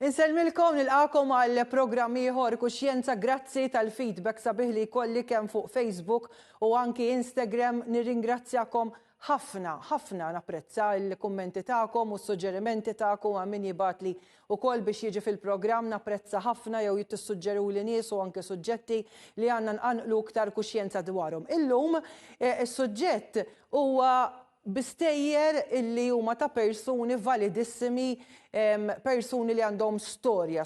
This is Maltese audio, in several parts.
Inselmilkom nilqakom għal programm ieħor Kuxjenza, grazzi tal-feedback sabiħ li kolli kemm fuq Facebook u anki Instagram. Nirringrazzjakom ħafna napprezza l-kummenti tagħkom u s-suġġerimenti tagħkom għal min jibatli wkoll biex jiġi fil-programm. Napprezza ħafna jew jittissuġġeruli nies u anke suġġetti li għandna nqanqlu iktar kuxjenza dwarhom. Illum is-suġġett huwa bistejjer illi huma ta' persuni validissimi, persuni li għandhom storja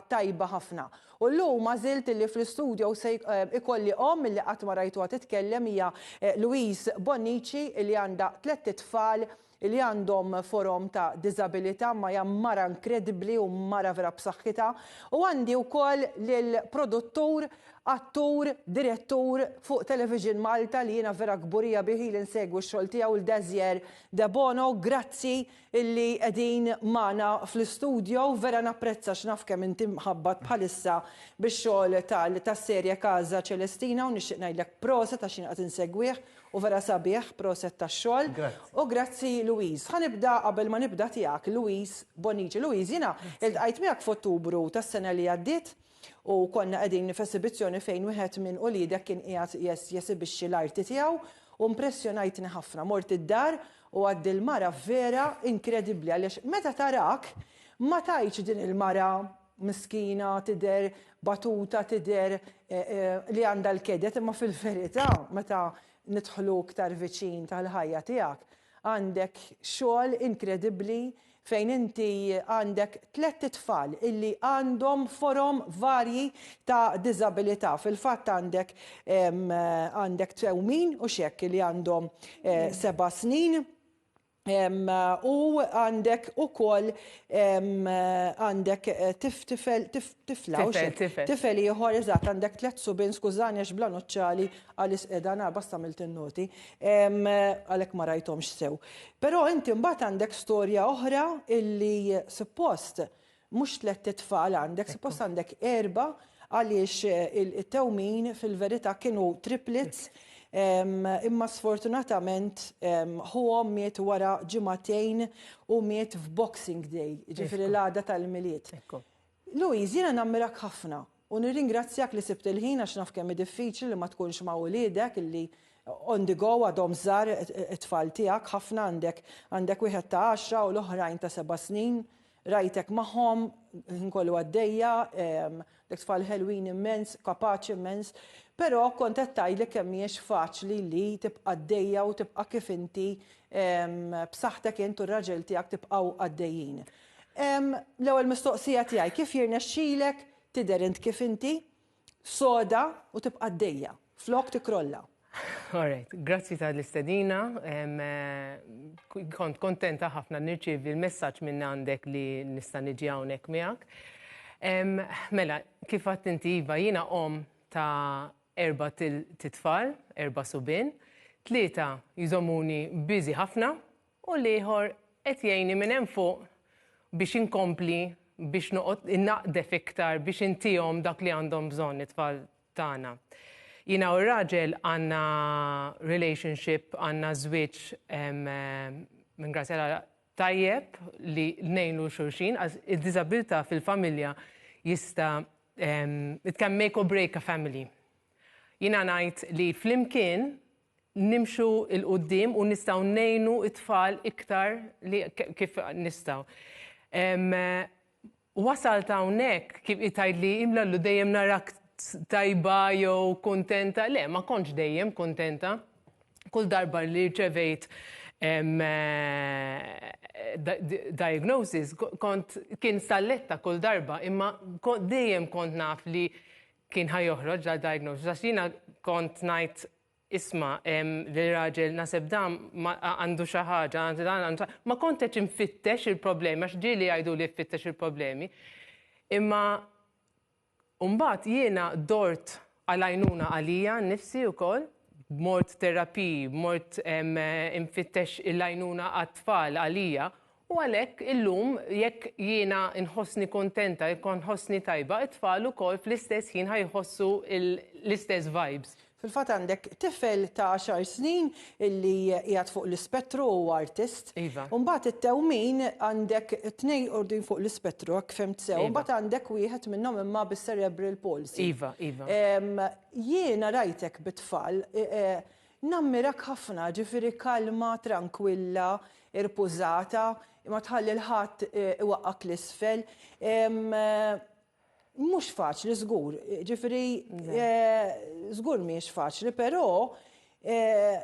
tajba ħafna. U llum ma żilt illi fl-istudio se ikolli illi qatt ma rajtuha titkellem hija Louise Bonnici illi għandha 3 tfal li għandhom forom ta' disabilità, ma hija mara inkredibbli u mara vera b'saħħitha. U għandi wkoll lill-produttur, attur, direttur fuq Television Malta li jiena vera kburija bihi li nsegwu x-xogħol tiegħu l-Dazier De Bono. Grazzi illi qegħdin magħna fl-istudio, vera napprezza x'naf kemm inti mħabbat bħalissa bix-xogħol tas-serje Casa Celestina u nixtieq ngħidlek proset għax qed insegwih u vera sabiħ, proset tax-xogħol. U grazzi Louise. Ħanibda qabel ma nibda tiegħek Louise Bonnici. Louise, jiena iltqajt miegħek f'Ottubru tas-sena li għaddiet u konna qegħdin f'esibizzjoni fejn wieħed minn uliedek kien qiegħed jesibixxi l-arti tiegħu u impressjonajtni ħafna. Mort id-dar u għaddi l-mara vera inkredibbli għaliex meta tarak ma tajtx din il-mara miskina tidher batuta tidher li għandha l-kedet, imma fil-verità meta nidħlu iktar viċin tal-ħajja tiegħek għandek xogħol inkredibbli fejn inti għandek 3 tfal illi għandhom forom varji ta' disabilità. Fil-fatt għandek twewmin u xekk li għandhom 7 snin u għandek ukoll għandek tifel ieħor eżatt għandek 3 subien, skużani għax bla noċċali għalis qiegħda basta għamilt in-noti għalhekk ma rajthomx sew. Però inti mbagħad għandek storja oħra illi suppost mhux 3 tfal għandek, suppost għandek 4 għaliex it-tewmin fil-verità kienu triplets. Imma sfortunatament huwa miet wara ġimagħtejn u miet f'Boxing Day, ġifieri l-għada tal-miliet. Louise, jiena nammirak ħafna u nirringrazzjak li sibt il-ħin għax naf kemm diffiċli li ma tkunx ma' uliedek illi on the go għadhom żgħar it-tfal tiegħek ħafna għandek wieħed ta' 10 u l-oħrajn ta' 7 snin. Rajtek magħhom inkollu għaddejja, dak tfal ħelwin immens, kapaċi immens, però kont qed tgħidlek kemm mhijiex faċli li tibqa' għaddejja u tibqa' kif inti b'saħħtek int u r-raġel tiegħek tibqgħu għaddejjin. L-ewwel mistoqsija tiegħi kif jirnexxielek tidher int kif inti soda u tibqa' għaddejja flok tikrolla. Alright, grazzi tal-istedina. Kont kontenta ħafna nirċievi l-messaġġ minn għandek li nista' niġi hawnhekk miegħek. Mela, kif għadt inti iva, jiena ta' 4 titfal, 4 subien, 3 jżommuni busy ħafna u l-ieħor qed jgħinni minn hemm fuq biex inkompli biex noqgħod innaqdef iktar biex intihom dak li għandhom bżonn it-tfal tagħna. Jiena u r-raġel għandna relationship, għandna żwieġ mingrazzja tajjeb li ngħinu xulxin, għax id-diżabilità fil-familja jista' it can make or break a family. Jiena ngħid li flimkien nimxu il-qudiem u nistgħu ngħinu it-tfal iktar li kif nistgħu. Wasalt hawnhekk kif tgħidli imlallu dejjem narak tajba jew kuntenta, le, ma kontx dejjem kuntenta. Kull darba li rċevejt diagnosis kien salletta kull darba, imma dejjem kont naf li kien ħajoħroġ da diagnosis. Għax jiena kont ngħid isma' li raġel naseb dan għandu xi ħaġa, ma kontx infittex il-problemi, għax ġieli jgħidu li jfittex il-problemi. Imma mbagħad jiena dort għal-għajnuna għalija nnifsi wkoll, mort terapiji, mort infittex il-għajnuna għat-tfal għalija u għalhekk illum jekk jiena nħossni kontenta, jekk nħossni tajba, it-tfal ukoll fl-istess ħin ħajħossu l-istess vibes. Fil-fatt għandek tifel ta' 10 snin illi qiegħed fuq l-ispettru u artist. Iva. U mbagħad it-tewmin għandek tnej ordin fuq l-ispettru hekk fimt sew. Mbagħad għandek wieħed minnhom imma bis-cerebral palsy. Iva, iva. Jiena rajtek bit-tfal, nammirak ħafna, ġifieri kalma, tranquilla, irpużata, ma tħalli l-ħadd iwaqqak l-isfel. Mhux faċli żgur, ġifieri żgur mhijiex faċli, però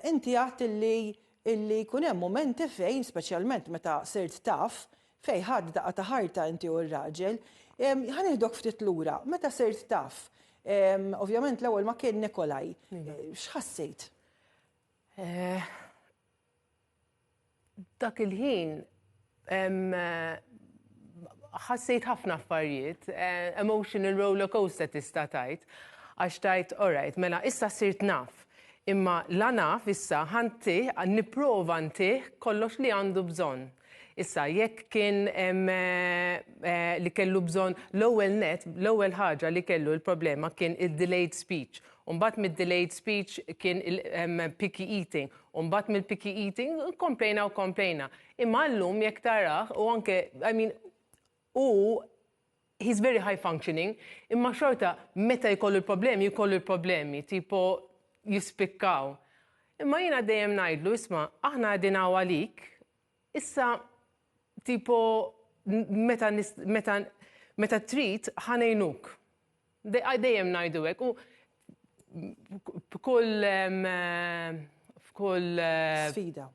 inti għadt illi jkun hemm momenti fejn, speċjalment meta sirt taf, fejn ħadd daqqa ta' ħarta inti u r-raġel, ħanieħdok ftit lura, meta sirt taf. Ovvjament l-ewwel ma kien Nikolaj. X'ħassejt? Dak il-ħin ħassejt ħafna affarijiet, emotional roller coaster tista' tajt, għax tajt, alright, mela issa sirt naf. Imma la naf issa ħantih, nipprova ntih kollox li għandu bżonn. Issa jekk kien li kellu bżonn l-ewwel ħaġa li kellu l-problema kien il-delayed speech. Mbagħad mid-delayed speech kien picky eating. Mbagħad mill-picky eating komplejna. Imma llum jekk taraħ u anke, he's very high functioning, imma xorta meta jkollu l-problemi, tipo jispikkaw. Imma jiena dejjem ngħidlu, isma' aħna qegħdin għalik, issa tipo meta trid ħanejnuk. Dejjem ngħidu hekk. F'kull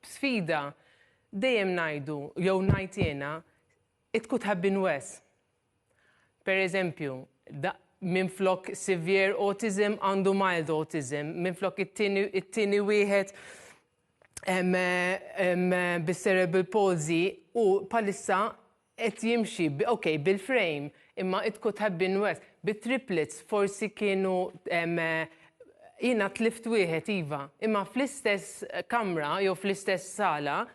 sfida dejjem ngħidu jew ngħid jiena it could have been worse. Per eżempju, minflok severe autism għandu mild autism, minflok it-tieni wieħed bis-cerebral palsy u palissa qed jimxi bil-frame, imma it could have been worse. Bit-triplets forsi kienu jiena tlift wieħed iva, imma fl-istess kamra jew fl-istess sala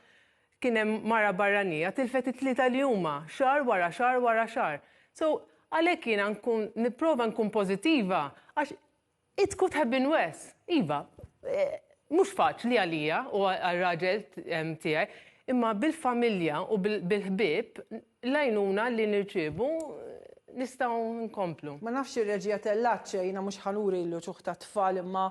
kien hemm mara barranija tilfet it-tlieta li huma xahar wara xahar. So għalhekk jiena nipprova nkun pożittiva għax it could have been worse. Iva, mhux faċli għalija u għar-raġel tiegħi, imma bil-familja u bil-ħbieb l-għajnuna li nirċievu nistgħu nkomplu. Ma nafx ir-reġija Tellaċċe jiena mhux ħanuri l ċuħ ta' tfal imma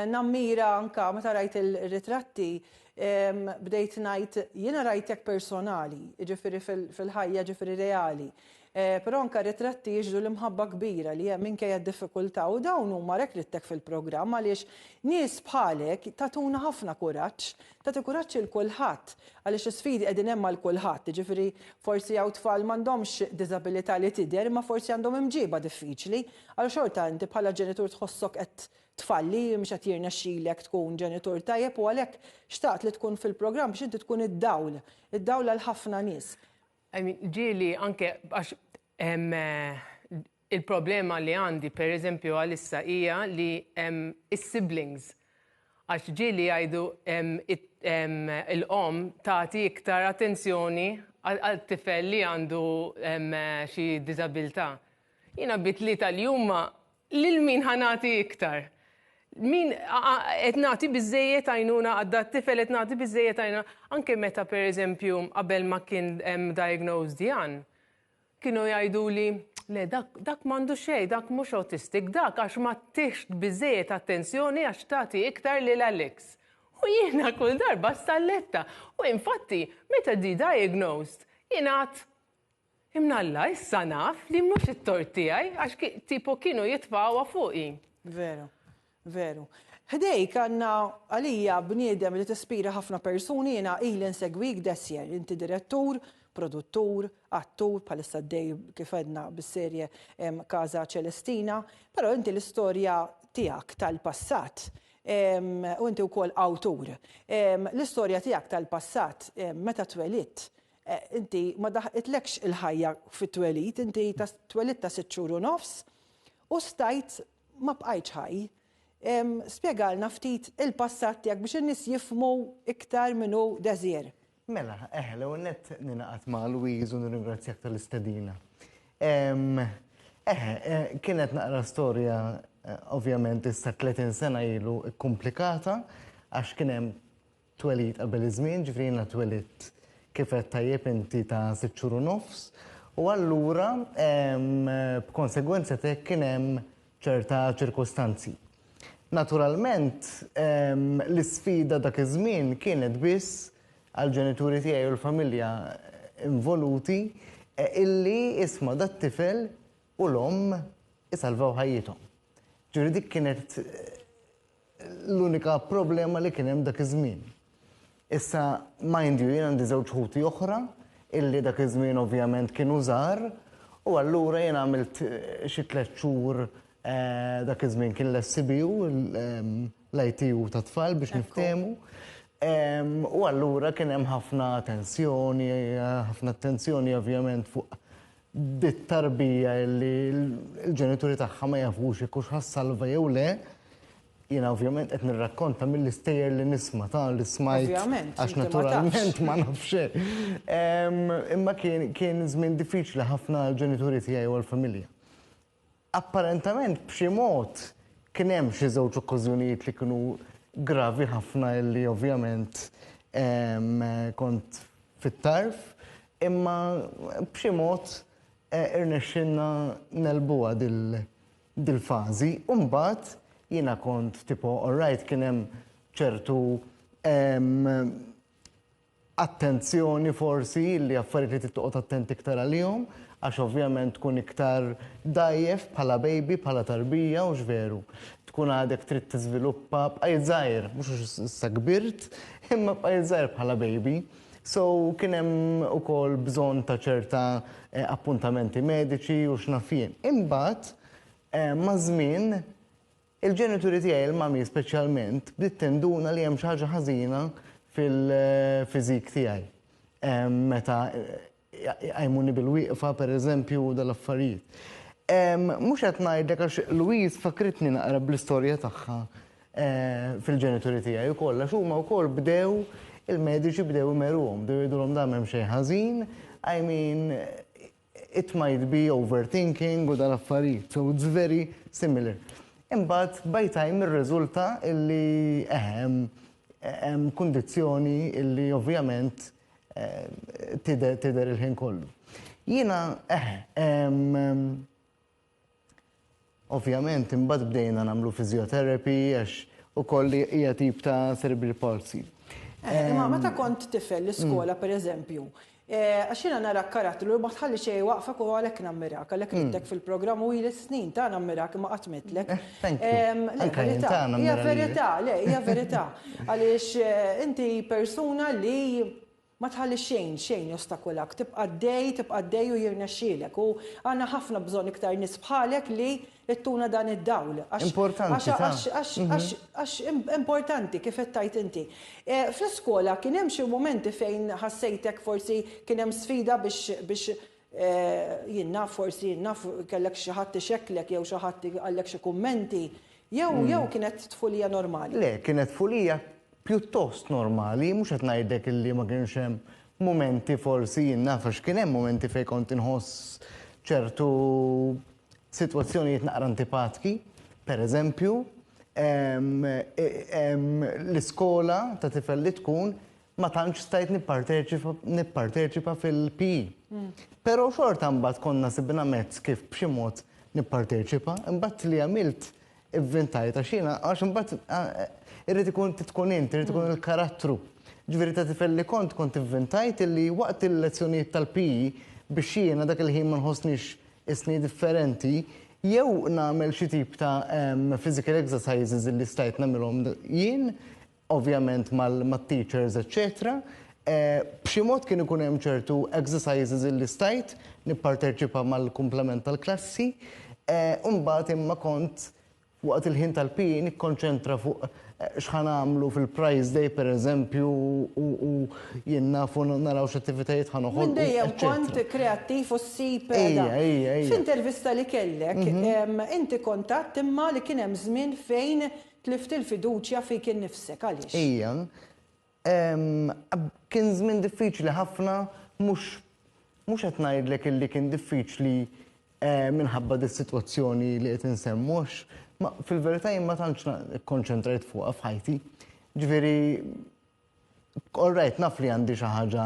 nammira anka meta rajt il-ritratti bdejt ngħid jiena rajtek personali, ġifieri fil-ħajja ġifieri reali. Però anke ritratti jiġru l-imħabba kbira li hemm minkejja d-diffikultà u dawn huma rek rittek fil-programm għaliex nies bħalek tatuna ħafna kuraġġ, tagħti kuraġġ il kulħadd għaliex is-sfidi qegħdin hemm għal kulħadd, ġifieri forsi hawn tfal m'għandhomx diżabilità li tidher imma forsi għandhom imġiba diffiċli għal xorta inti bħala ġenitur tħossok qed tfalli mhux qed jirnexxielek tkun ġenitur tajjeb u għalhekk xtaqt li tkun fil-programm biex inti tkun id-dawl għal ħafna nies. Ġieli anke għax il-problema li għandi pereżempju għalissa hija li is-siblings għax ġieli jgħidu il-qom tagħti iktar attenzjoni għal-tifel li għandu xi diżabilità. Jiena bit-tlieta li huma lil min ħanati iktar. Min qed nagħti biżżejjed għajnuna għadda t-tifel qed nagħti biżżejjed għajnuna anke meta pereżempju qabel ma kien diagnosed Jan. Kienu jgħiduli le dak m'għandu xejn, dak mhux autistic, dak għax ma tiex biżżejjed attenzjoni għax tagħti iktar lil Alex. U jiena kull darba stalletta. U infatti meta diagnosed jiena imnalla issa naf li mhux it-tort tiegħi għax tipo kienu jitfgħuha fuqi. Veru. Ħdejk għandna għalija bniedem li tispira ħafna persuni jiena ili nsegwik dessjer, inti direttur, produttur, attur, bħalissa d-dej kif għedna bis-serje Casa Celestina, però inti l-istorja tiegħek tal-passat u inti wkoll awtur. L-istorja tiegħek tal-passat meta twelidt inti ma daħqitlekx il-ħajja fit-twelid, inti twelid ta' 6 xhur u nofs u stajt ma bqajtx ħaj. Spjegalna ftit il-passat tiegħek biex in-nies jifhmu iktar minnu Desir. Mela, l-ewwel nett ninaqat ma' Louise u nirringrazzjak tal-istedina. Kienet naqra storja ovvjament issa 30 sena ilu komplikata għax kien hemm twelid qabel iż-żmien, ġifri jiena twelid kif qed tajjeb inti ta' 6 xhur u nofs. U allura b'konsegwenza hekk kien hemm ċerta ċirkostanzi. Naturalment, l-isfida dak iż-żmien kienet biss għall-ġenituri tiegħi u l-familja involuti illi isma' dat-tifel u l-omm isalvaw ħajjithom. Ġifieri dik kienet l-unika problema li kien hemm dak iż-żmien. Issa mind you jien għandi żewġ ħuti oħra illi dak iż-żmien ovvjament kienu żgħar u allura jien għamilt xi 3 xhur dak iż-żmien kien l-SCBU, l-ITU ta' tfal biex niftehmu. U allura kien hemm ħafna attenzjoni ovvjament fuq dit-tarbija li l-ġenituri tagħha ma jafux jekk hux ħassalva jew le. Jiena ovvjament qed nirrakkonta mill-istejjer li nisma' ta' li smajt għax naturalment ma nafx. Imma kien żmien diffiċli ħafna l-ġenituri tiegħi u l-familja. Apparentament b'xi mod kien hemm xi żewġ okkażjonijiet li kienu gravi ħafna li ovvjament kont fit-tarf, imma b'xi mod irnexxinna nelbuha dil-fażi. U mbagħad jiena kont tipo all right kien hemm ċertu attenzjoni forsi li affarijiet li tittoqgħod attenti iktar għalihom għax ovvjament tkun iktar dajjef bħala baby, bħala tarbija u x'veru. Tkun għadek trid tiżviluppa b'qajt żgħir, mhux issa kbirt, imma b'qajt żgħir bħala baby. So kien hemm ukoll bżonn ta' ċerta appuntamenti mediċi u x'nafien. Imbagħad ma' żmien il-ġenituri tiegħi il-mami speċjalment bdiet tinduna li hemm xi ħaġa ħażina fil-fiżik tiegħi. Meta għajmuni bil-wieqfa pereżempju dal-affarijiet. Mhux qed ngħidlek għax Louise fakritni naqra bl-istorja tagħha fil-ġenituri tiegħi ukoll għax huma wkoll bdew il-mediċi bdew imerruhom, bdew jgħidulhom dan m'hemm xejn ħażin, I mean it might be overthinking u dal-affarijiet, so it's very similar. Imbagħad by time irriżulta illi hemm kundizzjoni illi ovvjament tidher il-ħin kollu. Jiena ovvjament imbagħad bdejna nagħmlu physiotherapy għax ukoll hija tip ta' cerebral palsy. Imma meta kont tifel l-iskola pereżempju, għax jiena nara karattru ma tħalli xejn waqfek u għalhekk nammirak, għalhekk ridtek fil-programm u ili snin ta' nammirak ma qatt mittlek. Hija verità, le, hija verità. Għaliex inti persuna li ma tħalli xejn jostakolak, tibqa' dej u jirnexxielek. U għandna ħafna bżonn iktar nies bħalek li ittuna dan id-dawl. Importanti. Għax importanti kif qed tajt inti. Fl-iskola kien hemm xi momenti fejn ħassejtek forsi kien hemm sfida biex jien naf kellek xi ħadd ixekklek jew xi ħadd għallek xi kummenti, jew kienet tfulija normali? Le, kienet tfulija pjuttost normali, mhux qed ngħidlek illi ma kienx hemm momenti forsi jien naf għax kien hemm momenti fejn kont inħoss ċertu sitwazzjonijiet naqra antipatiki. Pereżempju, l-iskola ta' tifel li tkun ma tantx stajt nipparteċipa fil-PE. Però xorta mbagħad konna sibna mezz kif b'xi mod nipparteċipa, imbagħad li għamilt ivvintajt għax jiena għax imbagħad irrid tkun inti, irrid ikun il-karattru. Ġifieri ta' tifel li kont ivvintajt illi waqt il-lezzjonijiet tal-PE biex jiena dak il-ħin ma nħossniex isni differenti, jew nagħmel xi tip ta' physical exercises illi stajt nagħmilhom jien, ovvjament mat-teachers, etc. B'xi mod kien ikun hemm ċertu exercises illi stajt nipparteċipa mal-kumplament tal-klassi, u mbagħad imma kont waqt il-ħin tal-PE nikkonċentra fuq x'ħan għamlu fil-Prize Day pereżempju u jien nafu naraw x'attivitajiet ħan uħolqu. Minn dejjem kont kreattiv u ssib. F'intervista li kellek, inti kontatt imma li kien hemm żmien fejn tlift il-fiduċja fik innifsek għaliex. Ejja. Kien żmien diffiċli ħafna, mhux qed ngħidlek illi kien diffiċli minħabba dis-sitwazzjoni li qed insemmux, ma fil-verità jien ma tantx konċentrajt fuqha f'ħajti. Ġifieri, all right, naf li għandi xi ħaġa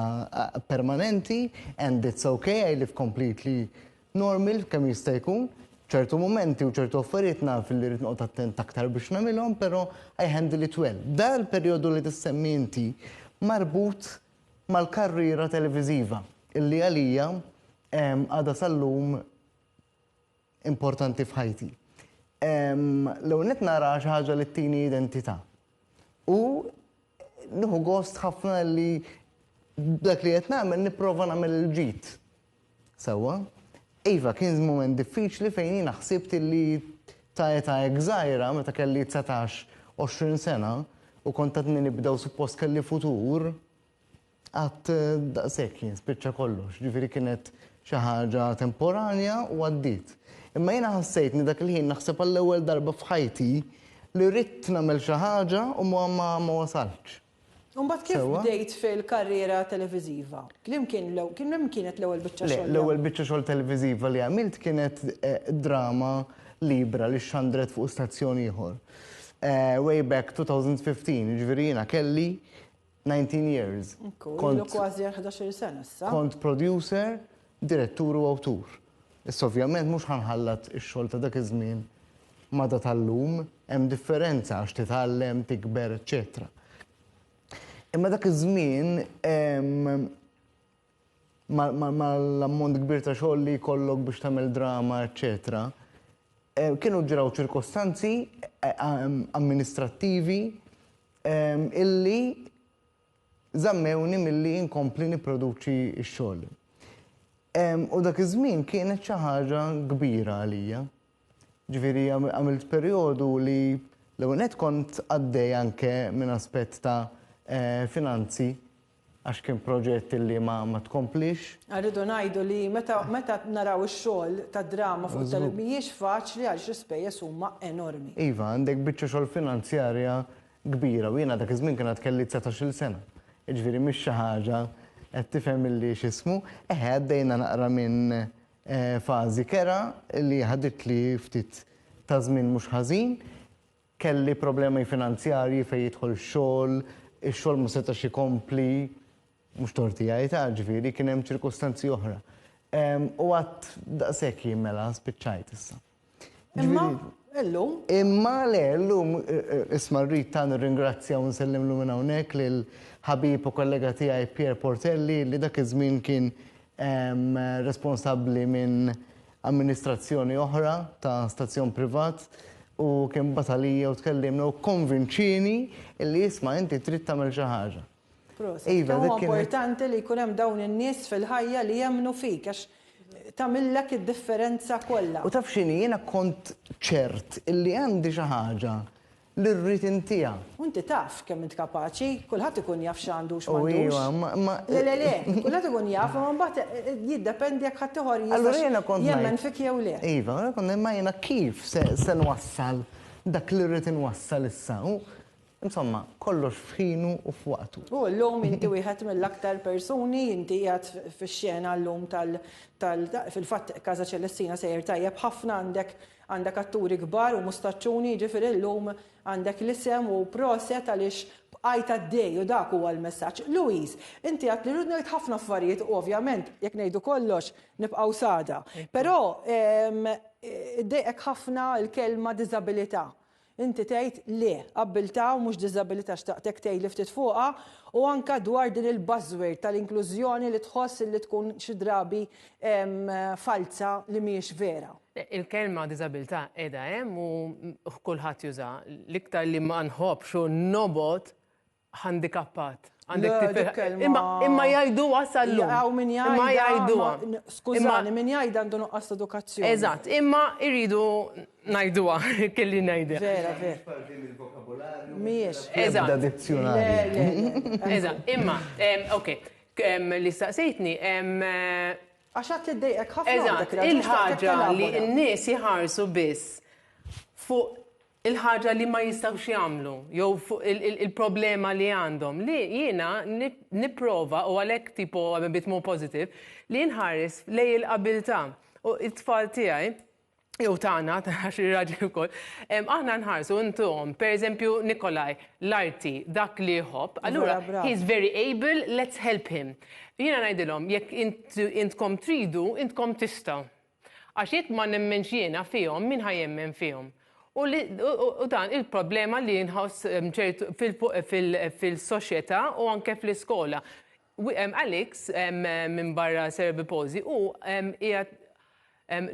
permanenti and it's okay, I live completely normal kemm jista' jkun. ċertu momenti u ċertu affarijiet naf li rrid noqgħod attent aktar biex nagħmilhom, però I handle it well. Da l-perjodu li tissemmi inti marbut mal-karriera televiżiva illi għalija għadha sal-lum importanti f'ħajti. L-ewwel nett nara xi ħaġa li tini identità. U nieħu gost ħafna li dak li qed nagħmel nipprova nagħmel il-ġid. Sewwa. Iva, kien moment diffiċli fejn naħsibt li ta' żgħira meta kelli 19-20 sena u kont qed nibdew suppost kelli futur, għadd daqshekk jien spiċċa kollox. Ġifieri kienet xi ħaġa temporanja u għaddiet. Imma jiena ħassejtni dak li ħin naħseb għall-ewwel darba f'ħajti li rrid nagħmel xi ħaġa u ma wasalx. Mbagħad kif bdejt fil-karriera televiżiva? Kemm kienet l-ewwel biċċa xogħol? L-ewwel biċċa xogħol televiżiva li għamilt kienet drama libra li xandret fuq stazzjon ieħor. Way back 2015, ġifieri jiena kelli 19 years. Kont kważi 11 sena issa. Kont producer, direttur u awtur. Issa ovvjament mhux ħanħallat ix-xogħol ta' dak iż-żmien ma da tal-lum, hemm differenza għax titgħallem, tikber, eċetera. Imma dak iż-żmien mal-ammont kbir ta' xogħol li jkollok biex tagħmel drama, eċetera, kienu ġraw ċirkostanzi amministrattivi illi żammewni milli inkompli nipproduċi x-xogħol. U dak iż-żmien kienet xi ħaġa kbira għalija. Ġifieri għamilt perjodu li l-ewwel nett kont għaddej anke minn aspett ta' finanzi, għax kien proġett li ma tkomplix. Rridu ngħidu li meta naraw ix-xogħol tad-drama fuq mhijiex faċli għaliex l-ispejjeż huma enormi. Iva, għandek biċċa xogħol finanzjarja kbira u jiena dak iż-żmien kien kelli 19-il sena. Jiġifieri mhix xi ħaġa qed tifhem illi x'ismu, għaddejna naqra minn fażi kera li ħadet li ftit ta' żmien mhux ħażin, kelli problemi finanzjarji fejn jidħol xogħol, ix-xogħol ma setax ikompli, mhux torti għajta, ġifieri kien hemm ċirkostanzi oħra. U għadd daqshekk jimmela spiċċajt issa. Imma llum? Imma le, llum isma' rrid ta' nirringrazzja u nsellimlu minn hawnhekk lil ħabib u kollega tiegħi Pier Portelli li dak iż-żmien kien responsabbli minn amministrazzjoni oħra ta' stazzjon privat u kien batalija u tkellimna u konvinċini illi jisma' inti trid tagħmel xi ħaġa. Iva, huwa importanti li jkun hemm dawn in-nies fil-ħajja li jemmnu fik għax tagħmilek id-differenza kollha. U taf x'inhi jiena kont ċert illi għandi xi ħaġa li rrid intija. U inti taf kemm int kapaċi, kulħadd ikun jaf x'għandu x'm'għandux. Le, kulħadd ikun jaf, ma mbagħad jiddependi jekk ħadd ieħor jemmen fik jew le. Iva, kont imma jiena kif se nwassal dak li rrid inwassal issa. Insomma, kollox f'ħinu u f'waqtu. U llum inti wieħed mill-aktar persuni, inti qiegħed fix-xena llum fil-fatt Casa Celestina sejjer tajjeb ħafna għandek atturi kbar u mustaċċuni, ġifieri llum għandek l-isem u proset għaliex bqajt għaddej u dak huwa l-messaġġ. Louise, inti għad li rrid ngħid ħafna affarijiet u ovvjament jekk ngħidu kollox nibqgħu sada. Però iddejqek ħafna l-kelma diżabilità. Inti tgħid le, abbiltà u mhux diżabilità xtaqtek tgħid li ftit fuqha u anke dwar din il-buzzword tal-inklużjoni li tħoss li tkun xi drabi falsa li mhijiex vera. Il-kelma diżabilità qiegħda hemm u kulħadd juża. L-iktar li ma nħobbx u nobod handikappat. Imma jgħidu għasallum. Imma jgħidu. Skużani, min jgħid għandu nuqqas edukazzjoni. Eżatt, imma irridu ngħiduha kelli ngħidha. Vera. Mhijiex. Eżatt. Eżatt, imma, okej, li staqsejtni għax għad tiddejqek ħafna. Eżatt, il-ħaġa li n-nies jħarsu biss fuq il-ħaġa li ma jistawx jagħmlu, jew fuq il-problema li għandhom. Li jiena nipprova u għalhekk tipo bit more positive li nħares lej il-qabilità. U it-tfal tiegħi jew tagħna għax ir-raġel ukoll, aħna nħarsu intuhom, pereżempju Nikolaj, l-arti, dak li jħobb, allura he's very able, let's help him. Jiena ngħidilhom jekk intkom tridu, intkom tistgħu. Għax jekk ma nemmenx jiena fihom, min ħajjemmen fihom. U dan il-problema li nħoss fil-soċjetà u anke fl-iskola. Alex minn barra Cerebral Palsy u hija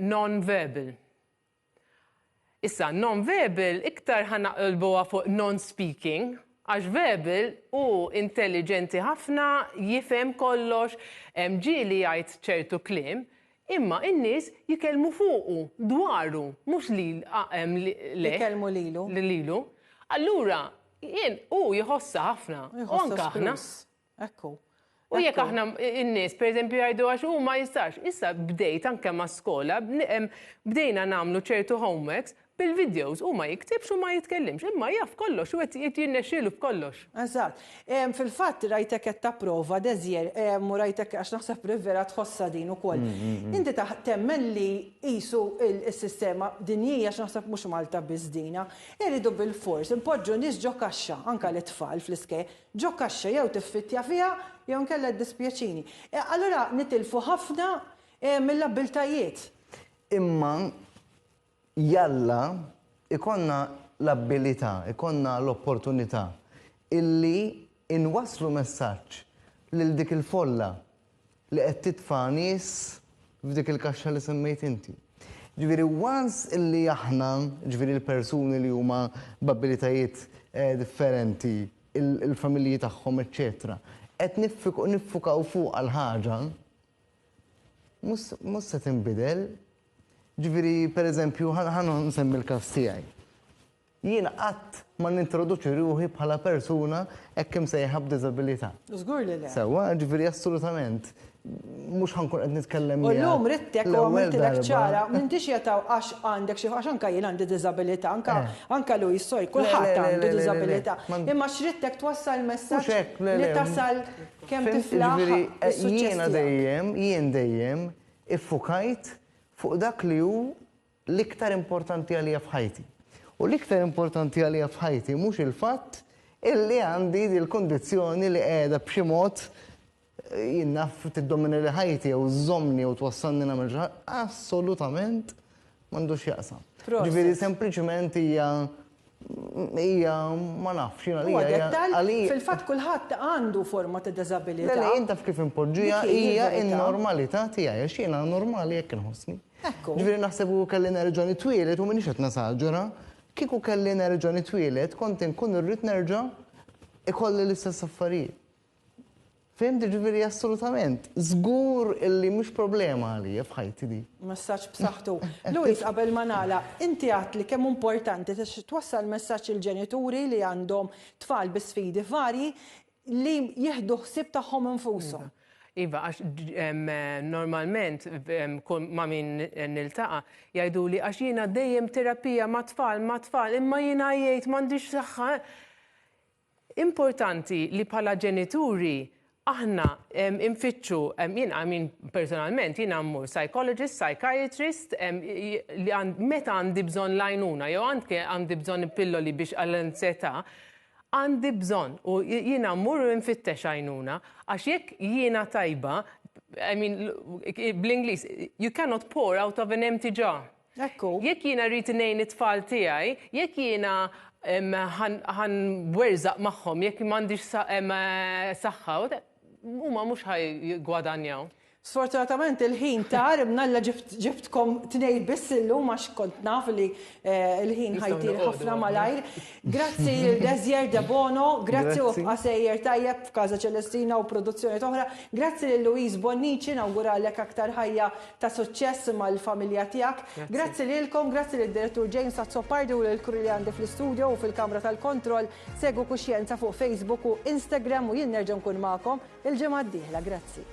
non-verbal. Issa, non-verbal iktar ħanaqlbuha fuq non-speaking, għax verbal u intelligenti ħafna, jifhem kollox, ġieli jgħid ċertu kliem, imma in-nies jikellmu fuqu, dwaru, mhux Jikellmu lilu. Lilu. Allura, u jħossa ħafna, u anke aħna. Ekku. U jekk aħna in-nies, pereżempju jgħidu għax ma jistax, issa bdejt anke ma' skola, bdejna nagħmlu ċertu homeworks bil-videos u ma jiktibx u ma jitkellimx, imma jaf kollox u qed jinnexxielu f'kollox. Eżatt. Fil-fatt rajtek qed tapprova deżjer, u rajtek għax naħseb rivera tħossa din ukoll. Inti temmen li qisu s-sistema dinjija għax naħseb mhux Malta biss dina, iridu bil-fors impoġġu nies ġo kaxxa anke l-itfal fl-iskej, ġo kaxxa jew tiffittja fiha jew nkella ddispjaċini. Allura nitilfu ħafna mill-abbiltajiet. Imma jalla ikonna l-abilità, ikonna l-opportunità illi inwaslu messaġġ lil dik il-folla li qed titfa' nies f'dik il-kaxxa li semmejt inti. Ġifieri once illi aħna, ġifieri l-persuni li huma b'abilitajiet differenti, il-familji tagħhom, eċċetera, qed niffukaw fuq għal ħaġa mhux se tinbidel. Ġifieri, pereżempju, ħana nsemmi l-każ tiegħi. Jiena qatt ma nintroduċi ruħi bħala persuna hekk imsejħa b'diżabilità. Żgur li le. Sewwa, ġifieri assolutament. Mhux ħankun qed nitkellem miegħek. U llum rittek u għamiltilek ċara, m'intix jataw għax għandek xi għax anke jien għandi diżabilità, anke lui sorry, kulħadd għandu diżabilità. Imma x'rittek twassal messaġġ li tasal kemm tiflaħ. Jien dejjem iffukajt fuq dak li hu l-iktar importanti għalija f'ħajti. U l-iktar importanti għalija f'ħajti mhux il-fatt illi għandi l-kondizzjoni li qiegħda b'xi mod jinnaf tiddomini li ħajti jew żommni u twassalni nagħmel xi ħaġa, assolutament m'għandux jaqsam. Ġifieri sempliċement hija ma nafx jiena fil-fatt kulħadd għandu forma ta' diżabilità. Le jien taf kif impoġġija hija n-normalità tiegħi għax jiena normali jekk inħossni. Ġifieri naħseb u kelli nerġa' nitwielet u m'iniex qed nasaġġera, kieku kelli nerġa' nitwielet kont inkun irrid nerġa' ikolli l-istess affarijiet. Fehmti ġifieri assolutament. Żgur illi mhux problema għalija f'ħajti di. Messaġġ b'saħħtu. Luis, qabel ma nagħlaq, inti għadt li kemm importanti twassal messaġġ il-ġenituri li għandhom tfal bi sfidi varji li jieħdu ħsieb tagħhom infushom. Iva, għax normalment ma' min niltaqa' jgħiduli għax jiena dejjem terapija ma' tfal, imma jiena jgħid m'għandix saħħa. Importanti li bħala ġenituri aħna infittxu, personalment, jiena mmur psychologist, psychiatrist, li meta għandi bżonn lajnuna, jew għandi bżonn pilloli biex għall-ansietà, għandi bżonn u jiena mmur u nfittex għajnuna, għax jekk jiena tajba, bl-Ingliż, you cannot pour out of an empty jar. Jekk jiena rrid ngħin it-tfal tiegħi, jekk jiena ħan werżaq magħhom, jekk m'għandix saħħa, huma mhux ħajgwadanjaw. Sfortunatament il-ħin tar, mnalla ġibtkom tnejn biss illum għax kont naf li il-ħin ħajtir ħafna malajr. Grazzi l-Deżjer de Bono, grazzi u għasejjer tajjeb f'Kaza Ċelestina u produzzjoni toħra, grazzi l-Luis Bonnici, nawguralek aktar ħajja ta' suċċess mal-familja tiegħek. Grazzi lilkom, grazzi lid-direttur James Azzopardi u l-kru li għandi fl-istudio u fil-Kamra tal-Kontroll. Segwu Kuxjenza fuq Facebook u Instagram u jien nerġa' nkun magħkom il-ġimgħa d-dieħla. Grazzi.